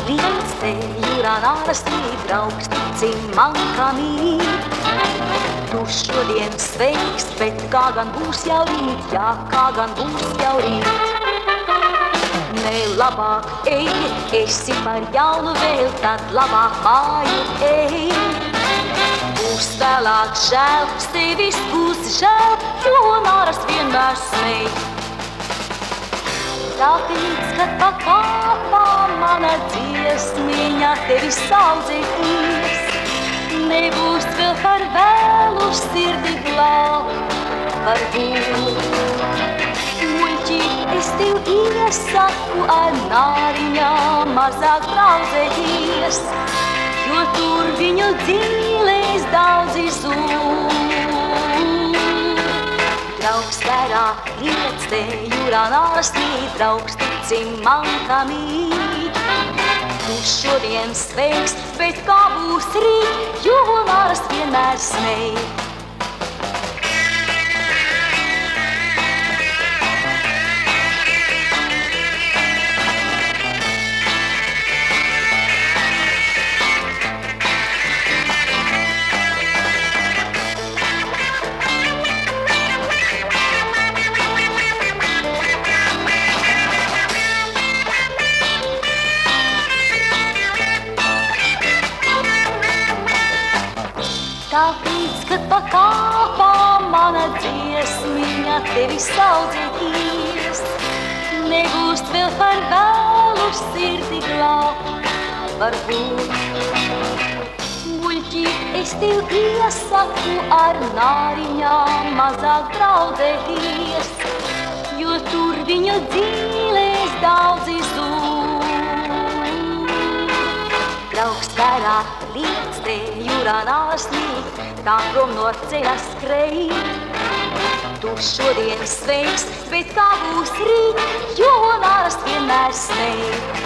Līdz te jūrā nārastī draugs, ticim man, kā mīt. Tu šodien sveiks, bet kā gan būs jau rīt, jā, kā gan būs jau rīt. Ne labāk ej, esi par jaunu vēl, tad labāk māju ej. Būs vēlāk žēl, sevis būs žēl, jo nārast vienmēr smēj. Tāpēc, kad pa kāpām mana dziesmiņa tevi saudzētīs, nebūs vēl par vēlu sirdi glābt, varbūt. Muļķi, es tev iesaku ar nāriņām mazāk draudzēties, jo tur viņu dzīlēs daudzi zūd. Draugs vērā liec te jūrā nārastī, draugs ticim man, kā mīt. Tu šodien sveiks, bet kā būs rīt, jo nārast vienmēr smēj. Tāpēc, kad pa kāpām mana dziesmiņa tevi saudzētīs, nebūs vēl par vēlu sirdi glābt, varbūt. Muļķi, es tev iesaku ar nāriņām mazāk draudzēties, jo tur viņu dzīlēs daudzi zūd. Draugs vērā liec te jūrā nārastī, tā prom no ceļa skrej. Tu šodien sveiks, bet kā būs rīt, jo nārast vienmēr smēj.